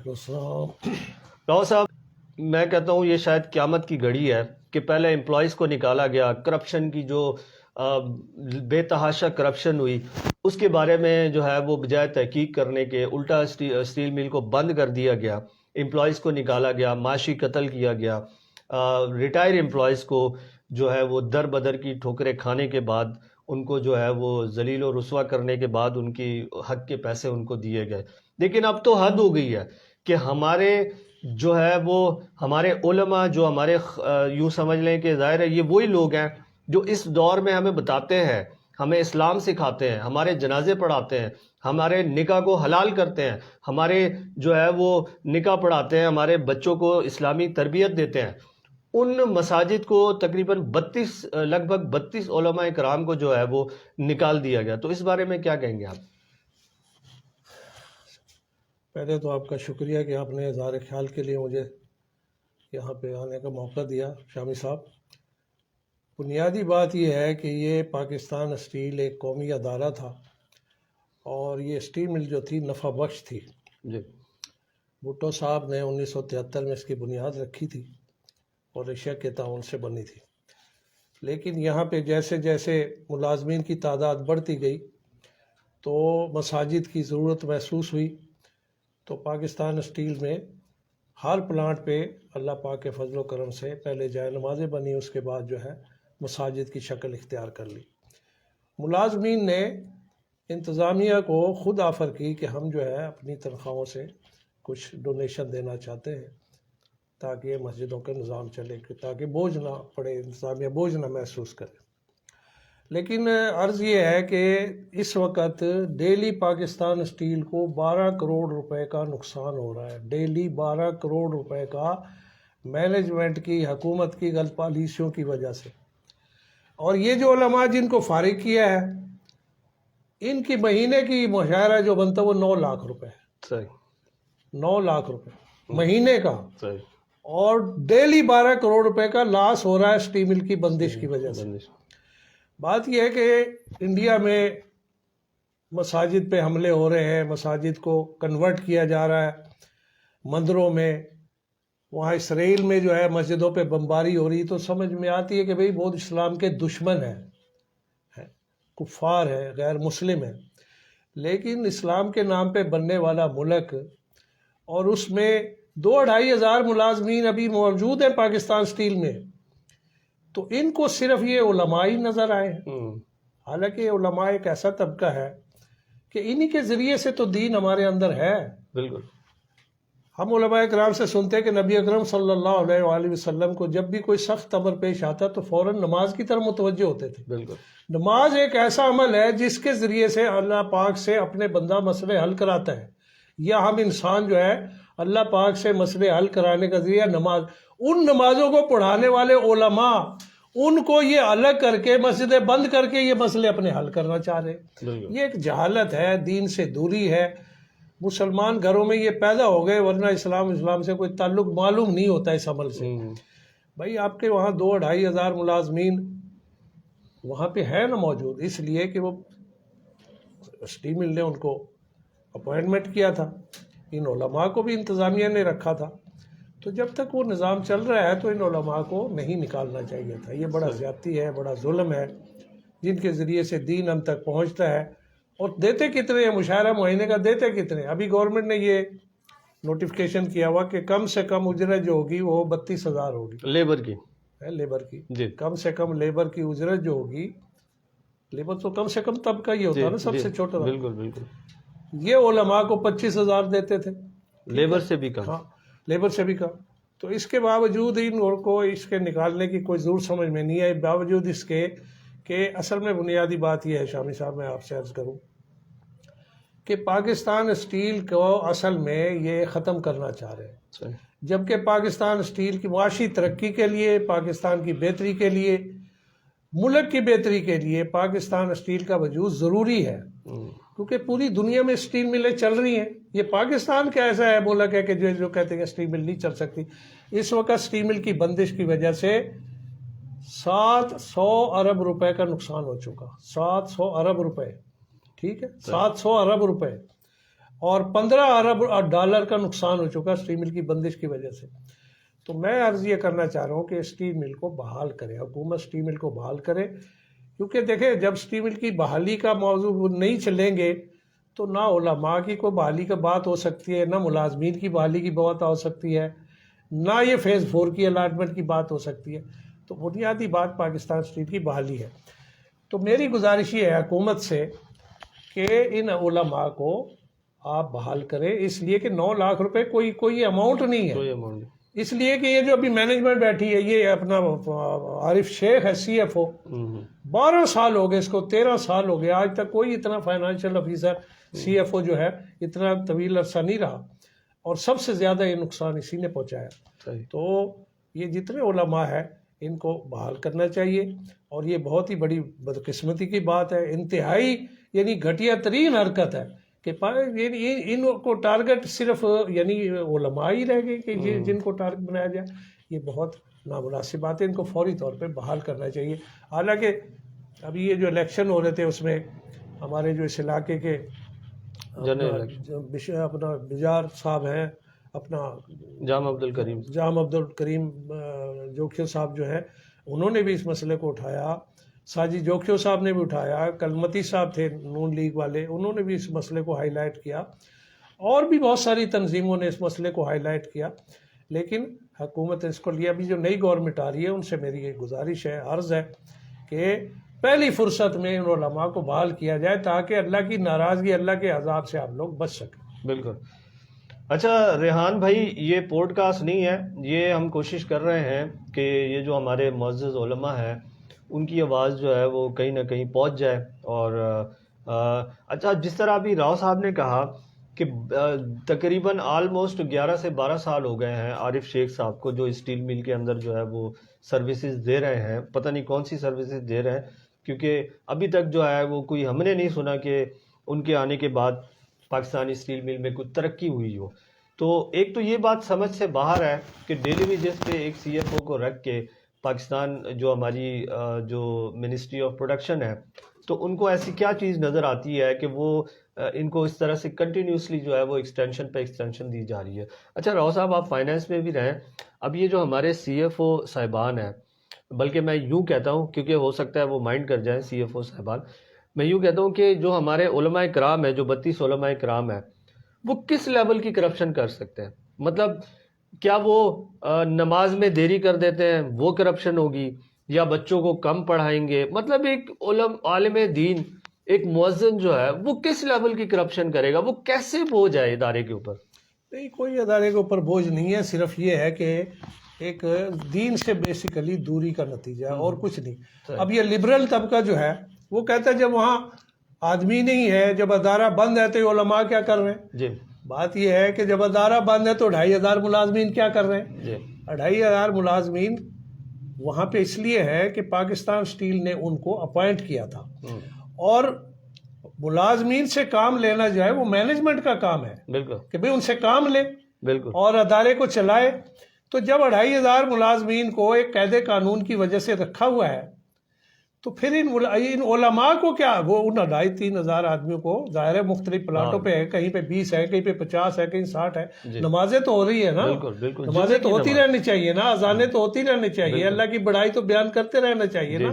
وعلیکم السلام۔ راؤ صاحب، میں کہتا ہوں یہ شاید قیامت کی گھڑی ہے کہ پہلے امپلائیز کو نکالا گیا، کرپشن کی جو بے تحاشا کرپشن ہوئی اس کے بارے میں جو ہے وہ بجائے تحقیق کرنے کے الٹا اسٹیل مل کو بند کر دیا گیا، امپلائیز کو نکالا گیا، معاشی قتل کیا گیا، ریٹائر امپلائیز کو جو ہے وہ در بدر کی ٹھوکریں کھانے کے بعد ان کو جو ہے وہ ذلیل و رسوا کرنے کے بعد ان کی حق کے پیسے ان کو دیے گئے۔ لیکن اب تو حد ہو گئی ہے کہ ہمارے جو ہے وہ ہمارے علماء جو ہمارے یوں سمجھ لیں کہ ظاہر ہے یہ وہی لوگ ہیں جو اس دور میں ہمیں بتاتے ہیں، ہمیں اسلام سکھاتے ہیں، ہمارے جنازے پڑھاتے ہیں، ہمارے نکاح کو حلال کرتے ہیں، ہمارے جو ہے وہ نکاح پڑھاتے ہیں، ہمارے بچوں کو اسلامی تربیت دیتے ہیں۔ ان مساجد کو تقریباً لگ بھگ 32 علماء کرام کو جو ہے وہ نکال دیا گیا، تو اس بارے میں کیا کہیں گے آپ؟ پہلے تو آپ کا شکریہ کہ آپ نے اظہار خیال کے لیے مجھے یہاں پہ آنے کا موقع دیا شامی صاحب۔ بنیادی بات یہ ہے کہ یہ پاکستان اسٹیل ایک قومی ادارہ تھا اور یہ اسٹیل مل جو تھی نفع بخش تھی۔ جی، بھٹو صاحب نے 1973 میں اس کی بنیاد رکھی تھی اور ایشیا کے تعاون سے بنی تھی، لیکن یہاں پہ جیسے جیسے ملازمین کی تعداد بڑھتی گئی تو مساجد کی ضرورت محسوس ہوئی، تو پاکستان اسٹیل میں ہر پلانٹ پہ اللہ پاک کے فضل و کرم سے پہلے جائے نمازیں بنی، اس کے بعد جو ہے مساجد کی شکل اختیار کر لی۔ ملازمین نے انتظامیہ کو خود آفر کی کہ ہم جو ہے اپنی تنخواہوں سے کچھ ڈونیشن دینا چاہتے ہیں تاکہ یہ مسجدوں کا نظام چلے، تاکہ بوجھ نہ پڑے، انتظامیہ بوجھ نہ محسوس کرے۔ لیکن عرض یہ ہے کہ اس وقت ڈیلی پاکستان اسٹیل کو 12 کروڑ روپے کا نقصان ہو رہا ہے، ڈیلی 12 کروڑ روپے کا، مینجمنٹ کی، حکومت کی غلط پالیسیوں کی وجہ سے۔ اور یہ جو علماء جن کو فارغ کیا ہے ان کی مہینے کی مشاہرہ جو بنتا ہے وہ 9 لاکھ روپے ہے، صحیح، 9 لاکھ روپے مہینے کا، صحیح، اور ڈیلی 12 کروڑ روپے کا لاس ہو رہا ہے اسٹیل مل کی بندش کی وجہ سے۔ بات یہ ہے کہ انڈیا میں مساجد پہ حملے ہو رہے ہیں، مساجد کو کنورٹ کیا جا رہا ہے مندروں میں، وہاں اسرائیل میں جو ہے مسجدوں پہ بمباری ہو رہی، تو سمجھ میں آتی ہے کہ بھئی وہ اسلام کے دشمن ہیں، کفار ہیں، غیر مسلم ہیں، لیکن اسلام کے نام پہ بننے والا ملک، اور اس میں 2-2.5 ہزار ملازمین ابھی موجود ہیں پاکستان اسٹیل میں، تو ان کو صرف یہ علماء ہی نظر آئے ہیں۔ حالانکہ علماء ایک ایسا طبقہ ہے کہ انہی کے ذریعے سے تو دین ہمارے اندر ہے۔ بالکل، ہم علماء کرام سے سنتے ہیں کہ نبی اکرم صلی اللہ علیہ وآلہ وسلم کو جب بھی کوئی سخت امر پیش آتا تو فوراً نماز کی طرف متوجہ ہوتے تھے۔ بالکل، نماز ایک ایسا عمل ہے جس کے ذریعے سے اللہ پاک سے اپنے بندہ مسئلے حل کراتا ہے، یا ہم انسان جو ہے اللہ پاک سے مسئلے حل کرانے کا ذریعہ نماز۔ ان نمازوں کو پڑھانے والے علماء ان کو یہ الگ کر کے مسجدیں بند کر کے یہ مسئلے اپنے حل کرنا چاہ رہے ہیں۔ یہ ایک جہالت ہے، دین سے دوری ہے۔ مسلمان گھروں میں یہ پیدا ہو گئے، ورنہ اسلام سے کوئی تعلق معلوم نہیں ہوتا اس عمل سے۔ بھائی آپ کے وہاں 2-2.5 ہزار ملازمین وہاں پہ ہے نا موجود، اس لیے کہ وہ اسٹیل مل نے ان کو اپوائنٹمنٹ کیا تھا، ان علماء کو بھی انتظامیہ نے رکھا تھا، تو جب تک وہ نظام چل رہا ہے تو ان علماء کو نہیں نکالنا چاہیے تھا۔ یہ بڑا زیادتی ہے، بڑا ظلم ہے، جن کے ذریعے سے دین ہم تک پہنچتا ہے۔ اور دیتے کتنے ہیں، مشاہرہ مہینے کا دیتے کتنے؟ ابھی گورنمنٹ نے یہ نوٹیفیکیشن کیا ہوا کہ کم سے کم اجرت جو ہوگی وہ 32,000 ہوگی، لیبر کی، لیبر کی جی، کم سے کم لیبر کی اجرت جو ہوگی، لیبر تو کم سے کم طبقہ ہی ہوتا ہے نا، سب سے چھوٹا۔ بالکل بالکل، یہ علماء کو 25,000 دیتے تھے، لیبر سے بھی کم۔ ہاں، لیبر سے بھی کم۔ تو اس کے باوجود ان کو اس کے نکالنے کی کوئی ضرور سمجھ میں نہیں آئی، باوجود اس کے کہ اصل میں بنیادی بات یہ ہے شامی صاحب، میں آپ سے عرض کروں کہ پاکستان اسٹیل کو اصل میں یہ ختم کرنا چاہ رہے ہیں، جبکہ پاکستان اسٹیل کی معاشی ترقی کے لیے، پاکستان کی بہتری کے لیے، ملک کی بہتری کے لیے پاکستان اسٹیل کا وجود ضروری ہے، کیونکہ پوری دنیا میں اسٹیل ملیں چل رہی ہیں۔ یہ پاکستان کا ایسا ہے ملک ہے کہ جو کہتے ہیں اسٹیل مل نہیں چل سکتی۔ اس وقت اسٹیل مل کی بندش کی وجہ سے 700 ارب روپے کا نقصان ہو چکا، 700 ارب روپے، ٹھیک ہے، 700 ارب روپے۔ اور 15 ارب ڈالر کا نقصان ہو چکا اسٹیل مل کی بندش کی وجہ سے. تو میں عرض یہ کرنا چاہ رہا ہوں کہ اسٹیل مل کو بحال کرے، حکومت اسٹیل مل کو بحال کرے، کیونکہ دیکھیں جب اسٹیل مل کی بحالی کا موضوع نہیں چلیں گے تو نہ علماء کی کوئی بحالی کا بات ہو سکتی ہے، نہ ملازمین کی بحالی کی بات ہو سکتی ہے، نہ یہ فیز 4 کی الاٹمنٹ کی بات ہو سکتی ہے. تو بنیادی بات پاکستان اسٹیل کی بحالی ہے. تو میری گزارش یہ ہے حکومت سے کہ ان علماء کو آپ بحال کریں، اس لیے کہ 9 لاکھ روپے کوئی اماؤنٹ نہیں ہے. کوئی اماؤنٹ اس لیے کہ یہ جو ابھی مینجمنٹ بیٹھی ہے، یہ اپنا عارف شیخ ہے CFO، 12 سال ہو گئے اس کو، 13 سال ہو گئے، آج تک کوئی اتنا فائنانشیل آفیسر CFO جو ہے اتنا طویل عرصہ نہیں رہا، اور سب سے زیادہ یہ نقصان اسی نے پہنچایا. تو یہ جتنے علماء ہیں ان کو بحال کرنا چاہیے، اور یہ بہت ہی بڑی بدقسمتی کی بات ہے، انتہائی یعنی گھٹیا ترین حرکت ہے کہ ان کو ٹارگٹ صرف یعنی علماء ہی رہ گئے کہ جن کو ٹارگٹ بنایا جائے. یہ بہت نامناسب بات ہے، ان کو فوری طور پہ بحال کرنا چاہیے. حالانکہ ابھی یہ جو الیکشن ہو رہے تھے اس میں ہمارے جو اس علاقے کے اپنا بجار صاحب ہیں، اپنا جام عبد الکریم جوکھیو صاحب جو ہے، انہوں نے بھی اس مسئلے کو اٹھایا. ساجی جوکھیو صاحب نے بھی اٹھایا، کلمتی صاحب تھے نون لیگ والے، انہوں نے بھی اس مسئلے کو ہائی لائٹ کیا، اور بھی بہت ساری تنظیموں نے اس مسئلے کو ہائی لائٹ کیا. لیکن حکومت اس کو لیا. ابھی جو نئی گورنمنٹ آ رہی ہے ان سے میری یہ گزارش ہے، عرض ہے کہ پہلی فرصت میں ان علماء کو بحال کیا جائے تاکہ اللہ کی ناراضگی، اللہ کے عذاب سے آپ لوگ بچ سکیں. بالکل. اچھا ریحان بھائی، یہ پوڈ کاسٹ نہیں ہے، یہ ہم کوشش کر رہے ہیں کہ یہ جو ہمارے معزز علماء ہیں ان کی آواز جو ہے وہ کہیں نہ کہیں پہنچ جائے. اور اچھا، جس طرح ابھی راؤ صاحب نے کہا کہ تقریباً آلموسٹ 11 سے 12 سال ہو گئے ہیں عارف شیخ صاحب کو جو اسٹیل مل کے اندر جو ہے وہ سروسز دے رہے ہیں. پتہ نہیں کون سی سروسز دے رہے ہیں، کیونکہ ابھی تک جو ہے وہ کوئی ہم نے نہیں سنا کہ ان کے آنے کے بعد پاکستانی اسٹیل مل میں کوئی ترقی ہوئی ہو. تو ایک تو یہ بات سمجھ سے باہر ہے کہ ڈیلی ویجز پہ ایک CFO کو رکھ کے پاکستان جو ہماری جو منسٹری آف پروڈکشن ہے، تو ان کو ایسی کیا چیز نظر آتی ہے کہ وہ ان کو اس طرح سے کنٹینیوسلی جو ہے وہ ایکسٹینشن پہ ایکسٹینشن دی جا رہی ہے. اچھا راؤ صاحب، آپ فائنینس میں بھی رہیں، اب یہ جو ہمارے CFO صاحبان ہیں، بلکہ میں یوں کہتا ہوں کیونکہ ہو سکتا ہے وہ مائنڈ کر جائیں CFO صاحبان، میں یوں کہتا ہوں کہ جو ہمارے علماء کرام ہیں، جو 32 علماء کرام ہیں، وہ کس لیول کی کرپشن کر سکتے ہیں؟ مطلب کیا وہ نماز میں دیری کر دیتے ہیں وہ کرپشن ہوگی، یا بچوں کو کم پڑھائیں گے؟ مطلب ایک عالم دین، ایک مؤذن جو ہے وہ کس لیول کی کرپشن کرے گا؟ وہ کیسے بوجھ ہے ادارے کے اوپر؟ نہیں، کوئی ادارے کے اوپر بوجھ نہیں ہے، صرف یہ ہے کہ ایک دین سے بیسیکلی دوری کا نتیجہ ہے، اور کچھ نہیں. اب یہ لبرل طبقہ جو ہے وہ کہتا ہے جب وہاں آدمی نہیں ہے، جب ادارہ بند ہے تو یہ علماء کیا کر رہے ہیں؟ جی، بات یہ ہے کہ جب ادارہ بند ہے تو 2500 ملازمین کیا کر رہے ہیں؟ جی، 2500 ملازمین وہاں پہ اس لیے ہے کہ پاکستان اسٹیل نے ان کو اپوائنٹ کیا تھا، اور ملازمین سے کام لینا جو ہے وہ مینجمنٹ کا کام ہے. بالکل کہ بھئی ان سے کام لے بالکل اور ادارے کو چلائے. تو جب 2500 ملازمین کو ایک قید قانون کی وجہ سے رکھا ہوا ہے تو پھر ان علماء کو کیا، وہ ان 2500-3000 آدمیوں کو ظاہر ہے مختلف پلاٹوں پہ ہے، کہیں پہ 20 ہے، کہیں پہ 50 ہے، کہیں 60 ہے. نمازیں تو ہو رہی ہے نا، نمازیں تو ہوتی رہنی چاہیے نا، اذانیں تو ہوتی رہنی چاہیے، اللہ کی بڑائی تو بیان کرتے رہنا چاہیے نا.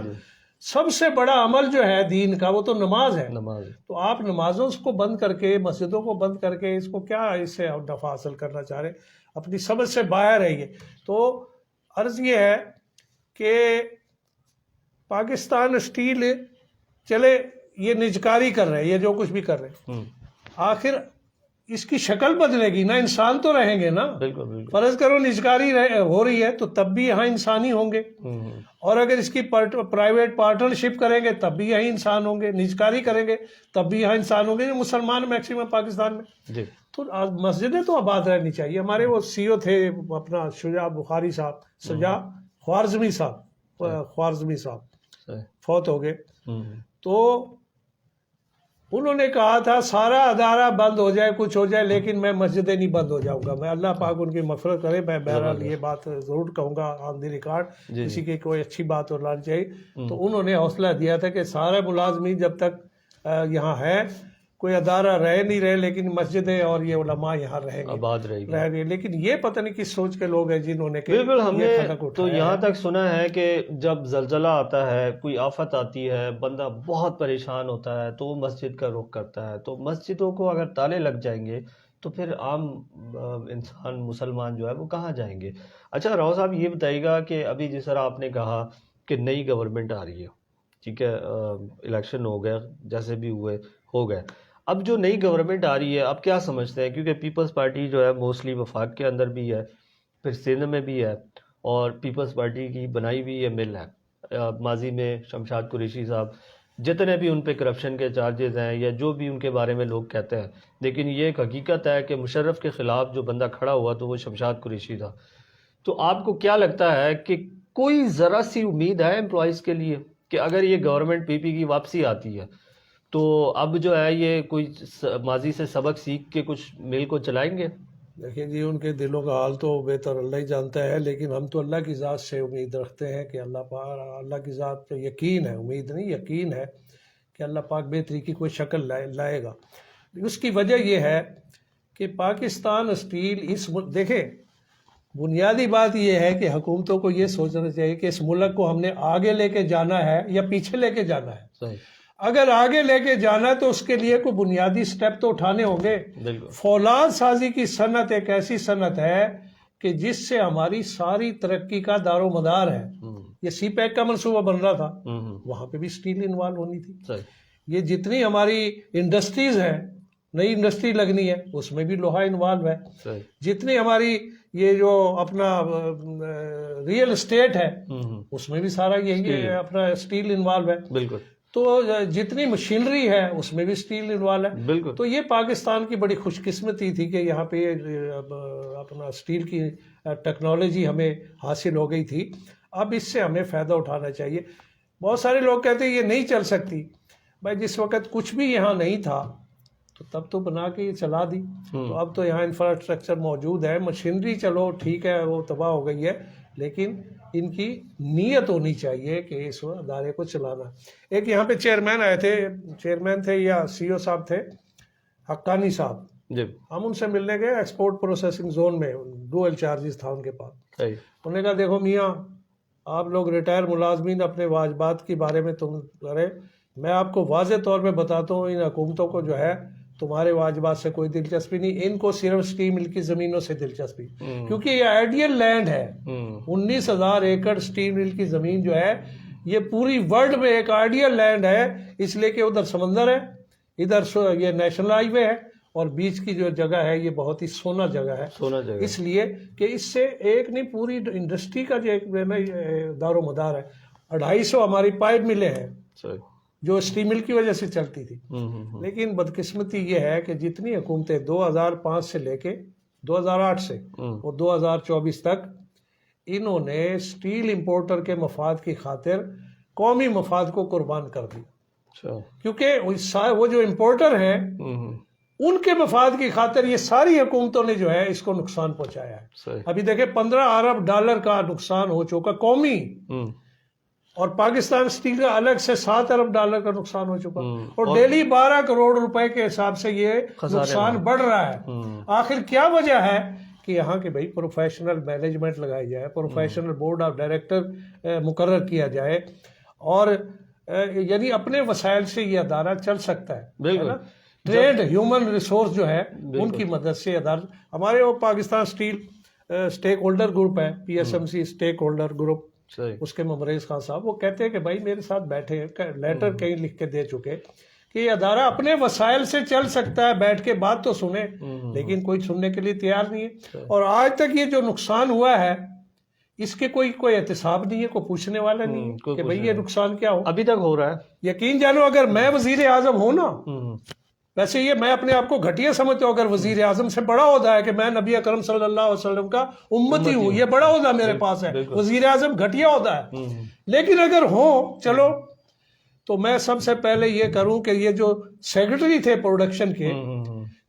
سب سے بڑا عمل جو ہے دین کا وہ تو نماز ہے. تو آپ نمازوں کو بند کر کے، مسجدوں کو بند کر کے اس کو کیا اس سے نفع حاصل کرنا چاہ رہے؟ اپنی سمجھ سے باہر ہے یہ. تو عرض یہ ہے کہ پاکستان اسٹیل چلے یہ نجکاری کر رہے ہیں، یہ جو کچھ بھی کر رہے ہیں، آخر اس کی شکل بدلے گی نا، انسان تو رہیں گے نا. فرض کرو نجکاری ہو رہی ہے تو تب بھی یہاں انسان ہی ہوں گے، اور اگر اس کی پرائیویٹ پارٹنرشپ کریں گے تب بھی یہاں انسان ہوں گے، نجکاری کریں گے تب بھی یہاں انسان ہوں گے. مسلمان میکسیمم پاکستان میں، تو مسجدیں تو آباد رہنی چاہیے. ہمارے وہ CEO تھے اپنا شجاع بخاری صاحب، شجاع خوارزمی صاحب فوت ہو گئے. تو انہوں نے کہا تھا سارا ادارہ بند ہو جائے، کچھ ہو جائے، لیکن میں مسجدیں نہیں بند ہو جاؤں گا. میں اللہ پاک ان کی مغفرت کرے، میں بہرحال یہ بات ضرور کہوں گا آن دی ریکارڈ، کسی کی کوئی اچھی بات اور لانی چاہیے. تو انہوں نے حوصلہ دیا تھا کہ سارے ملازمین جب تک یہاں ہے کوئی ادارہ رہ نہیں رہے لیکن مسجدیں اور یہ علماء یہاں رہیں گے، آباد رہے گی. رہ گئے. لیکن یہ پتہ نہیں کس سوچ کے لوگ ہیں جنہوں نے کہ بالکل. ہم نے یہ خلق تو اٹھایا یہاں ہے. تک سنا ہے کہ جب زلزلہ آتا ہے، کوئی آفت آتی ہے، بندہ بہت پریشان ہوتا ہے تو وہ مسجد کا رخ کرتا ہے. تو مسجدوں کو اگر تالے لگ جائیں گے تو پھر عام انسان مسلمان جو ہے وہ کہاں جائیں گے؟ اچھا راؤ صاحب یہ بتائیے گا کہ ابھی جس طرح آپ نے کہا کہ نئی گورنمنٹ آ رہی ہے، ٹھیک ہے، الیکشن ہو گئے، جیسے بھی ہوئے ہو گئے. اب جو نئی گورنمنٹ آ رہی ہے آپ کیا سمجھتے ہیں؟ کیونکہ پیپلز پارٹی جو ہے موسٹلی وفاق کے اندر بھی ہے، پھر سندھ میں بھی ہے، اور پیپلز پارٹی کی بنائی ہوئی یہ مل ہے. ماضی میں شمشاد قریشی صاحب جتنے بھی ان پہ کرپشن کے چارجز ہیں یا جو بھی ان کے بارے میں لوگ کہتے ہیں، لیکن یہ ایک حقیقت ہے کہ مشرف کے خلاف جو بندہ کھڑا ہوا تو وہ شمشاد قریشی تھا. تو آپ کو کیا لگتا ہے کہ کوئی ذرا سی امید ہے امپلائیز کے لیے کہ اگر یہ گورنمنٹ پی پی کی واپسی آتی ہے تو اب جو ہے یہ کوئی ماضی سے سبق سیکھ کے کچھ مل کو چلائیں گے؟ دیکھیں جی، ان کے دلوں کا حال تو بہتر اللہ ہی جانتا ہے، لیکن ہم تو اللہ کی ذات سے امید رکھتے ہیں کہ اللہ کی ذات پہ یقین ہے، امید نہیں یقین ہے کہ اللہ پاک بہتری کی کوئی شکل لائے گا. اس کی وجہ یہ ہے کہ پاکستان اسٹیل دیکھیں بنیادی بات یہ ہے کہ حکومتوں کو یہ سوچنا چاہیے کہ اس ملک کو ہم نے آگے لے کے جانا ہے یا پیچھے لے کے جانا ہے. صحیح. اگر آگے لے کے جانا ہے تو اس کے لیے کوئی بنیادی سٹیپ تو اٹھانے ہوں گے. بالکل. فولاد سازی کی صنعت ایک ایسی صنعت ہے کہ جس سے ہماری ساری ترقی کا دار و مدار ہے. یہ سی پیک کا منصوبہ بن رہا تھا، وہاں پہ بھی سٹیل انوالو ہونی تھی. صحیح. یہ جتنی ہماری انڈسٹریز ہیں، نئی انڈسٹری لگنی ہے اس میں بھی لوہا انوالو ہے. صحیح. جتنی ہماری یہ جو اپنا ریئل اسٹیٹ ہے اس میں بھی سارا یہی اپنا اسٹیل انوالو ہے. بالکل. تو جتنی مشینری ہے اس میں بھی اسٹیل انوالو ہے. بالکل. تو یہ پاکستان کی بڑی خوش قسمتی تھی کہ یہاں پہ اپنا اسٹیل کی ٹیکنالوجی ہمیں حاصل ہو گئی تھی. اب اس سے ہمیں فائدہ اٹھانا چاہیے. بہت سارے لوگ کہتے ہیں یہ نہیں چل سکتی. بھائی جس وقت کچھ بھی یہاں نہیں تھا تو تب تو بنا کے یہ چلا دی. تو اب تو یہاں انفراسٹرکچر موجود ہے، مشینری چلو ٹھیک ہے وہ تباہ ہو گئی ہے، لیکن ان کی نیت ہونی چاہیے کہ اس ادارے کو چلانا. ایک یہاں پہ چیئرمین آئے تھے، چیئرمین تھے یا سی او صاحب تھے، حقانی صاحب. جی. ہم ان سے ملنے گئے ایکسپورٹ پروسیسنگ زون میں، ڈوئل چارجز تھا ان کے پاس. صحیح. انہوں نے کہا دیکھو میاں آپ لوگ ریٹائر ملازمین اپنے واجبات کے بارے میں تم کرے، میں آپ کو واضح طور پہ بتاتا ہوں ان حکومتوں کو جو ہے تمہارے واجبات سے کوئی دلچسپی نہیں. ان کو صرف اسٹیل مل کی زمینوں سے دلچسپی، کیونکہ یہ آئیڈیل لینڈ ہے. 19,000 ایکڑ اسٹیل مل کی زمین جو ہے یہ پوری ورلڈ میں ایک آئیڈیل لینڈ ہے، اس لیے کہ ادھر سمندر ہے، ادھر یہ نیشنل ہائی وے ہے، اور بیچ کی جو جگہ ہے یہ بہت ہی سونا جگہ ہے. سونا جگہ اس لیے کہ اس سے ایک نہیں پوری انڈسٹری کا جو ایک دار و مدار ہے. 250 ہماری پائپ ملیں ہیں جو اسٹیل مل کی وجہ سے چلتی تھی. لیکن بدقسمتی یہ ہے کہ جتنی حکومتیں 2005 سے لے کے 2008 سے اور 2024 تک انہوں نے اسٹیل امپورٹر کے مفاد کی خاطر قومی مفاد کو قربان کر دیا. کیونکہ وہ جو امپورٹر ہیں ان کے مفاد کی خاطر یہ ساری حکومتوں نے جو ہے اس کو نقصان پہنچایا ہے. ابھی دیکھیں 15 ارب ڈالر کا نقصان ہو چکا قومی، اور پاکستان اسٹیل کا الگ سے 7 ارب ڈالر کا نقصان ہو چکا، اور ڈیلی 12 کروڑ روپے کے حساب سے یہ نقصان بڑھ رہا ہے. آخر کیا وجہ ہے کہ یہاں کے بھائی پروفیشنل مینجمنٹ لگائی جائے، پروفیشنل بورڈ آف ڈائریکٹر مقرر کیا جائے، اور یعنی اپنے وسائل سے یہ ادارہ چل سکتا ہے. بالکل. ٹریڈ ہیومن ریسورس جو ہے ان کی مدد سے ادارہ. ہمارے وہ Pakistan steel stakeholder group ہے، P S M C stakeholder group, اس کے ممریز خان صاحب وہ کہتے ہیں کہ بھائی میرے ساتھ بیٹھے ہیں، لیٹر کہیں لکھ کے دے چکے کہ یہ ادارہ اپنے وسائل سے چل سکتا ہے، بیٹھ کے بات تو سنیں، لیکن کوئی سننے کے لیے تیار نہیں ہے. اور آج تک یہ جو نقصان ہوا ہے اس کے کوئی احتساب نہیں ہے، کوئی پوچھنے والا نہیں ہے کہ بھئی یہ نقصان کیا ہو. ابھی تک ہو رہا ہے. یقین جانو اگر میں وزیر اعظم ہوں نا، ویسے یہ میں اپنے آپ کو گھٹیا سمجھتا ہوں، اگر وزیر اعظم سے بڑا عہدہ ہے کہ میں نبی اکرم صلی اللہ علیہ وسلم کا امتی ہوں، یہ بڑا عہدہ میرے پاس ہے. وزیر اعظم گھٹیا عہدہ ہے، لیکن اگر ہو چلو تو میں سب سے پہلے یہ کروں کہ یہ جو سیکرٹری تھے پروڈکشن کے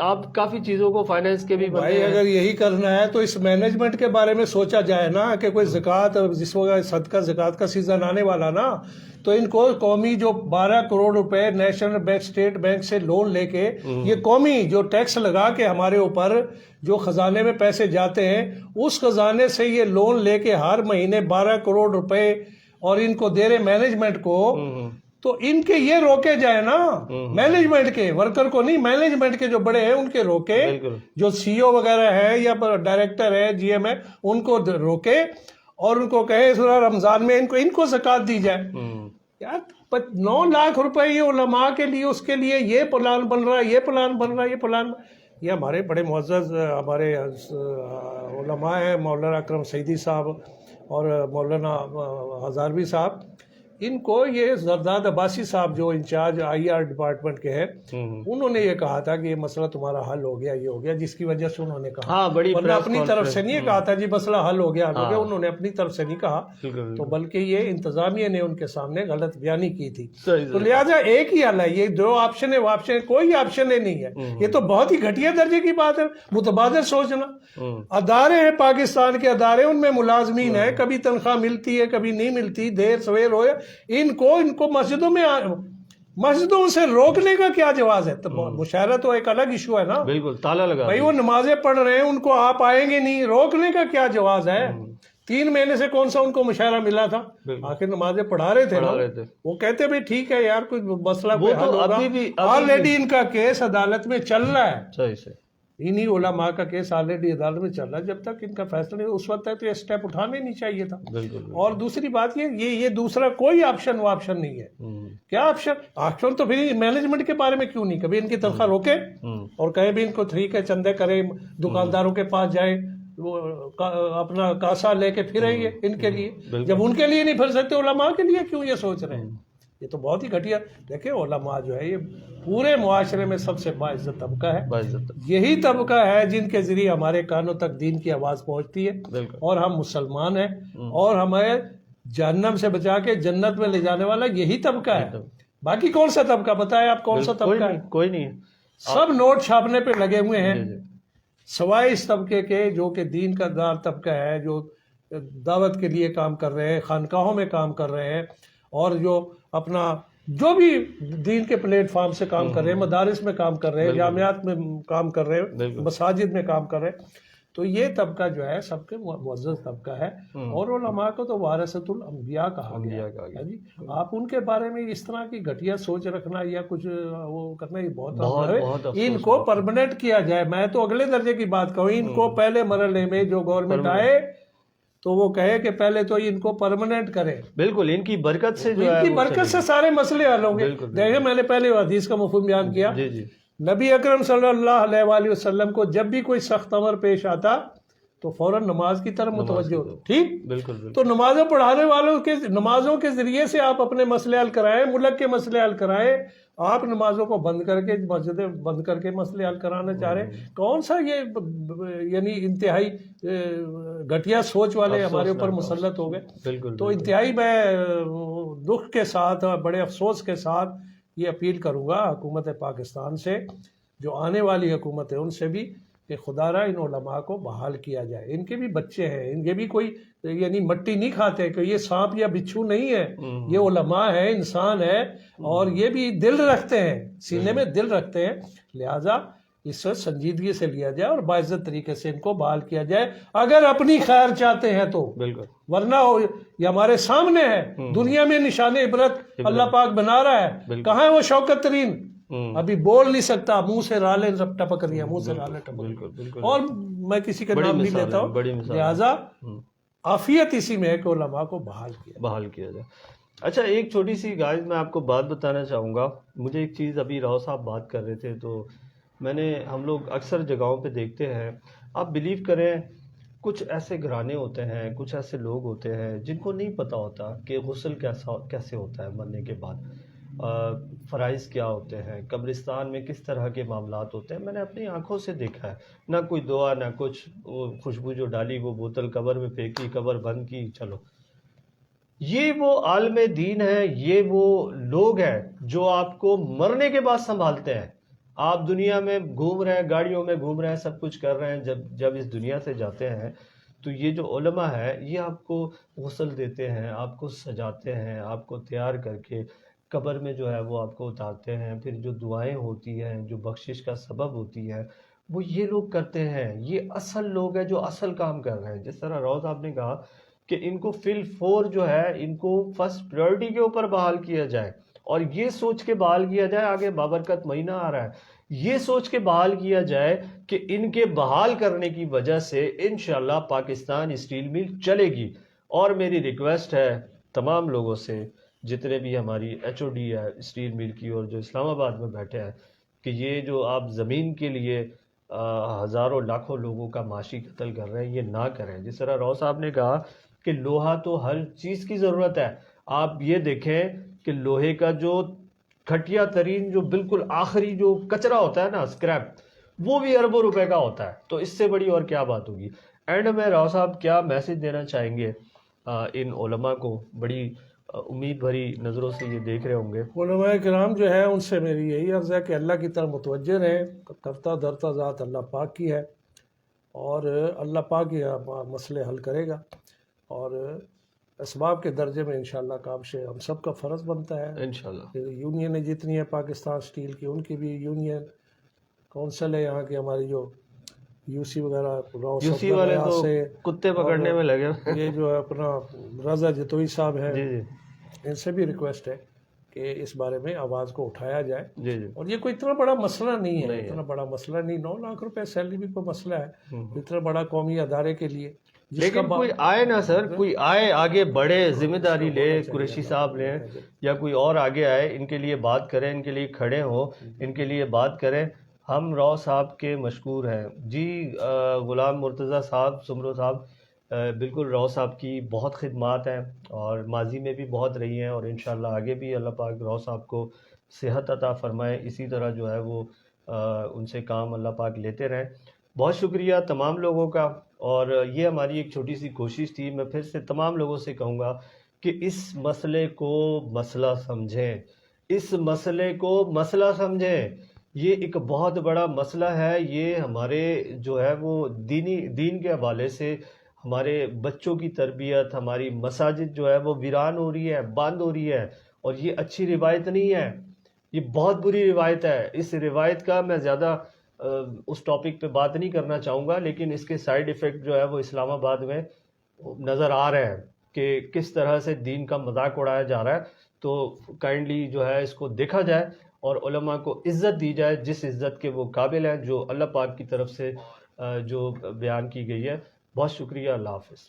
آپ کافی چیزوں کو فائنینس کے بھی بھائی اگر یہی کرنا ہے تو اس مینجمنٹ کے بارے میں سوچا جائے نا کہ کوئی زکوٰۃ، جس وقت صدقہ زکوٰۃ کا سیزن آنے والا نا، تو ان کو قومی جو 12 کروڑ روپے نیشنل بینک اسٹیٹ بینک سے لون لے کے، یہ قومی جو ٹیکس لگا کے ہمارے اوپر جو خزانے میں پیسے جاتے ہیں، اس خزانے سے یہ لون لے کے ہر مہینے 12 کروڑ روپے اور ان کو دے رہے مینجمنٹ کو، تو ان کے یہ روکے جائے نا، مینجمنٹ کے، ورکر کو نہیں، مینجمنٹ کے جو بڑے ہیں ان کے روکے، جو سی او وغیرہ ہے یا ڈائریکٹر ہے، جی ایم ہے، ان کو روکے اور ان کو کہے سورہ رمضان میں ان کو زکوٰۃ دی جائے. یار 9 لاکھ روپے یہ علماء کے لیے، اس کے لیے یہ پلان بن رہا ہے، یہ پلان بن رہا ہے، یہ پلان. یہ ہمارے بڑے معزز ہمارے علماء ہیں، مولانا اکرم سعیدی صاحب اور مولانا ہزاروی صاحب، ان کو یہ زرداد عباسی صاحب جو انچارج آئی آر ڈپارٹمنٹ کے ہیں، انہوں نے یہ کہا تھا کہ یہ مسئلہ تمہارا حل ہو گیا، یہ ہو گیا، جس کی وجہ سے انہوں نے کہا، ورنہ اپنی طرف سے نہیں کہا تھا جی مسئلہ حل ہو گیا، انہوں نے اپنی طرف سے نہیں کہا، تو بلکہ یہ انتظامیہ نے ان کے سامنے غلط بیانی کی تھی. تو لہٰذا ایک ہی حل ہے، یہ جو آپشن ہے وہ آپشن، کوئی آپشن نہیں ہے. یہ تو بہت ہی گھٹیا درجے کی بات ہے، متبادل سوچنا. ادارے ہیں پاکستان کے ادارے، ان میں ملازمین ہیں، کبھی تنخواہ ملتی ہے کبھی نہیں ملتی، دیر سویر ہو، ان کو مسجدوں سے روکنے کا کیا جواز ہے؟ تو مشاہرہ تو ایک الگ ایشو ہے نا، بالکل تالا لگا بھائی وہ نمازیں پڑھ رہے ہیں، ان کو آپ آئیں گے نہیں، روکنے کا کیا جواز ہے؟ 3 مہینے سے کون سا ان کو مشاہرہ ملا تھا؟ آخر نمازیں پڑھا رہے تھے نا. وہ کہتے بھی ٹھیک ہے یار، کوئی مسئلہ کوئی حل ہوگا. آلریڈی ان کا کیس عدالت میں چل رہا ہے، صحیح سے انہی علماء کا کیس آلریڈی عدالت میں چل رہا ہے. جب تک ان کا فیصلہ نہیں، اس وقت تک تو یہ سٹیپ اٹھانے نہیں چاہیے تھا. اور دوسری بات یہ دوسرا کوئی آپشن وہ آپشن نہیں ہے. کیا آپشن تو پھر مینجمنٹ کے بارے میں کیوں نہیں؟ کبھی ان کی تنخواہ روکے اور کہیں بھی ان کو ٹھیک ہے چندے کرے، دکانداروں کے پاس جائے، وہ اپنا کاسا لے کے پھریں گے ان کے لیے. جب ان کے لیے نہیں پھر سکتے، علماء کے لیے کیوں یہ سوچ رہے ہیں؟ یہ تو بہت ہی گھٹیا. دیکھیں علماء جو ہے یہ پورے معاشرے میں سب سے باعزت طبقہ ہے. یہی طبقہ ہے جن کے ذریعے ہمارے کانوں تک دین کی آواز پہنچتی ہے، اور ہم مسلمان ہیں، اور ہمیں جہنم سے بچا کے جنت میں لے جانے والا یہی طبقہ ہے. باقی کون سا طبقہ بتائے آپ؟ کون سا طبقہ ہے؟ کوئی نہیں ہے. سب نوٹ چھاپنے پہ لگے ہوئے ہیں، سوائے اس طبقے کے جو کہ دین کا دار طبقہ ہے، جو دعوت کے لیے کام کر رہے ہیں، خانقاہوں میں کام کر رہے ہیں، اور جو اپنا جو بھی دین کے پلیٹ فارم سے کام کر رہے ہیں، مدارس میں کام کر رہے ہیں، جامعات میں کام کر رہے ہیں، مساجد میں کام کر رہے ہیں. تو یہ طبقہ جو ہے سب کے معزز طبقہ ہے. اور علماء کو تو وارثۃ الانبیاء کہا گیا ہے جی. آپ ان کے بارے میں اس طرح کی گھٹیا سوچ رکھنا یا کچھ وہ کرنا، یہ بہت ان کو پرماننٹ کیا جائے. میں تو اگلے درجے کی بات کہوں، ان کو پہلے مرحلے میں جو گورنمنٹ آئے تو وہ کہے کہ پہلے تو ان کو پرماننٹ کرے. بالکل، ان کی برکت سے جو ہے، ان کی برکت سے سارے مسئلے حل ہوں گے. دیکھیں میں نے پہلے حدیث کا مفہوم بیان کیا، نبی اکرم صلی اللہ علیہ وآلہ وسلم کو جب بھی کوئی سخت امر پیش آتا تو فوراً نماز کی طرف متوجہ ہوتا. ٹھیک، بالکل. تو نمازیں پڑھانے والوں کے نمازوں کے ذریعے سے آپ اپنے مسئلے حل کرائیں، ملک کے مسئلے حل کرائیں. آپ نمازوں کو بند کر کے، مسجدیں بند کر کے مسئلے حل کرانا چاہ رہے ہیں. کون سا یہ یعنی انتہائی گھٹیا سوچ والے ہمارے اوپر مسلط ہو گئے. تو انتہائی میں دکھ کے ساتھ، بڑے افسوس کے ساتھ یہ اپیل کروں گا حکومت پاکستان سے، جو آنے والی حکومت ہے ان سے بھی، کہ خدا را ان علماء کو بحال کیا جائے. ان کے بھی بچے ہیں، ان کے بھی کوئی یعنی مٹی نہیں کھاتے، کہ یہ سانپ یا بچھو نہیں ہے. یہ علماء ہے، انسان ہے، اور یہ بھی دل رکھتے ہیں، سینے میں دل رکھتے ہیں. لہٰذا اس سے سنجیدگی سے لیا جائے اور باعزت طریقے سے ان کو بحال کیا جائے، اگر اپنی خیر چاہتے ہیں تو. ورنہ یہ ہمارے سامنے ہے، دنیا میں نشان عبرت اللہ پاک بنا رہا ہے. کہاں ہے وہ شوکت ترین؟ ابھی بول نہیں سکتا، منہ سے رالیں ٹپک رہی ہیں، منہ سے رالیں ٹپک. اور میں کسی کا نام نہیں لیتا ہوں. لہٰذا عافیت اسی میں ہے کہ علماء کو بحال کیا جائے. اچھا، ایک چھوٹی سی گائز میں آپ کو بات بتانا چاہوں گا. مجھے ایک چیز، ابھی راؤ صاحب بات کر رہے تھے، تو ہم لوگ اکثر جگہوں پہ دیکھتے ہیں، آپ بلیو کریں، کچھ ایسے گھرانے ہوتے ہیں، کچھ ایسے لوگ ہوتے ہیں جن کو نہیں پتہ ہوتا کہ غسل کیسے ہوتا ہے مرنے کے بعد، فرائض کیا ہوتے ہیں، قبرستان میں کس طرح کے معاملات ہوتے ہیں. میں نے اپنی آنکھوں سے دیکھا ہے، نہ کوئی دعا، نہ کچھ، وہ خوشبو جو ڈالی وہ بوتل قبر میں پھینکی، قبر بند کی، چلو. یہ وہ عالم دین ہے، یہ وہ لوگ ہیں جو آپ کو مرنے کے بعد سنبھالتے ہیں. آپ دنیا میں گھوم رہے ہیں، گاڑیوں میں گھوم رہے ہیں، سب کچھ کر رہے ہیں، جب اس دنیا سے جاتے ہیں تو یہ جو علماء ہے یہ آپ کو غسل دیتے ہیں، آپ کو سجاتے ہیں، آپ کو تیار کر کے قبر میں جو ہے وہ آپ کو اتارتے ہیں، پھر جو دعائیں ہوتی ہیں، جو بخشش کا سبب ہوتی ہے وہ یہ لوگ کرتے ہیں۔ یہ اصل لوگ ہیں جو اصل کام کر رہے ہیں۔ جس طرح روز آپ نے کہا کہ ان کو فی الفور جو ہے ان کو فرسٹ پریورٹی کے اوپر بحال کیا جائے، اور یہ سوچ کے بحال کیا جائے، آگے بابرکت مہینہ آ رہا ہے، یہ سوچ کے بحال کیا جائے کہ ان کے بحال کرنے کی وجہ سے انشاءاللہ پاکستان اسٹیل مل چلے گی۔ اور میری ریکویسٹ ہے تمام لوگوں سے، جتنے بھی ہماری ایچ او ڈی ہے اسٹیل مل کی اور جو اسلام آباد میں بیٹھے ہیں، کہ یہ جو آپ زمین کے لیے ہزاروں لاکھوں لوگوں کا معاشی قتل کر رہے ہیں یہ نہ کریں۔ جس طرح رو صاحب نے کہا کہ لوہا تو ہر چیز کی ضرورت ہے، آپ یہ دیکھیں کہ لوہے کا جو گھٹیا ترین جو بالکل آخری جو کچرا ہوتا ہے نا، اسکریپ، وہ بھی اربوں روپے کا ہوتا ہے، تو اس سے بڑی اور کیا بات ہوگی۔ اینڈ میں راؤ صاحب کیا میسج دینا چاہیں گے ان علماء کو؟ بڑی امید بھری نظروں سے یہ دیکھ رہے ہوں گے۔ علماء کرام جو ہے ان سے میری یہی عرض ہے کہ اللہ کی طرف متوجہ رہیں، کرتا دھرتا ذات اللہ پاک کی ہے، اور اللہ پاک ہی مسئلے حل کرے گا، اور اسباب کے درجے میں انشاءاللہ کابش ہم سب کا فرض بنتا ہے۔ انشاءاللہ یونینیں جتنی ہیں پاکستان اسٹیل کی، ان کی بھی یونین کونسل ہے یہاں کی، ہماری جو یو سی وغیرہ یو سی والے تو سے کتے پکڑنے میں لگے یہ جو ہے اپنا رضا جتوئی صاحب ہیں، جی جی ان سے بھی ریکویسٹ ہے کہ اس بارے میں آواز کو اٹھایا جائے۔ جی جی اور یہ کوئی اتنا بڑا مسئلہ نہیں ہے، اتنا بڑا مسئلہ نہیں، 9 لاکھ روپے سیلری بھی کوئی مسئلہ ہے اتنا بڑا قومی ادارے کے لیے، جس کا لیکن کوئی آئے نا سر، کوئی آئے آگے بڑھے، ذمہ داری لے، قریشی صاحب لیں یا کوئی اور آگے آئے، ان کے لیے بات کریں، ان کے لیے کھڑے ہوں، ان کے لیے بات کریں۔ ہم رو صاحب کے مشکور ہیں جی۔ غلام مرتضیٰ صاحب، سمرو صاحب، بالکل رو صاحب کی بہت خدمات ہیں اور ماضی میں بھی بہت رہی ہیں، اور انشاءاللہ آگے بھی اللہ پاک رو صاحب کو صحت عطا فرمائے، اسی طرح جو ہے وہ ان سے کام اللہ پاک لیتے رہیں۔ بہت شکریہ تمام لوگوں کا، اور یہ ہماری ایک چھوٹی سی کوشش تھی۔ میں پھر سے تمام لوگوں سے کہوں گا کہ اس مسئلے کو مسئلہ سمجھیں، اس مسئلے کو مسئلہ سمجھیں۔ یہ ایک بہت بڑا مسئلہ ہے، یہ ہمارے جو ہے وہ دین کے حوالے سے ہمارے بچوں کی تربیت، ہماری مساجد جو ہے وہ ویران ہو رہی ہے، بند ہو رہی ہے، اور یہ اچھی روایت نہیں ہے، یہ بہت بری روایت ہے۔ اس روایت کا میں زیادہ اس ٹاپک پہ بات نہیں کرنا چاہوں گا، لیکن اس کے سائیڈ ایفیکٹ جو ہے وہ اسلام آباد میں نظر آ رہے ہیں کہ کس طرح سے دین کا مذاق اڑایا جا رہا ہے۔ تو کائنڈلی جو ہے اس کو دیکھا جائے اور علماء کو عزت دی جائے، جس عزت کے وہ قابل ہیں، جو اللہ پاک کی طرف سے جو بیان کی گئی ہے۔ بہت شکریہ، اللہ حافظ۔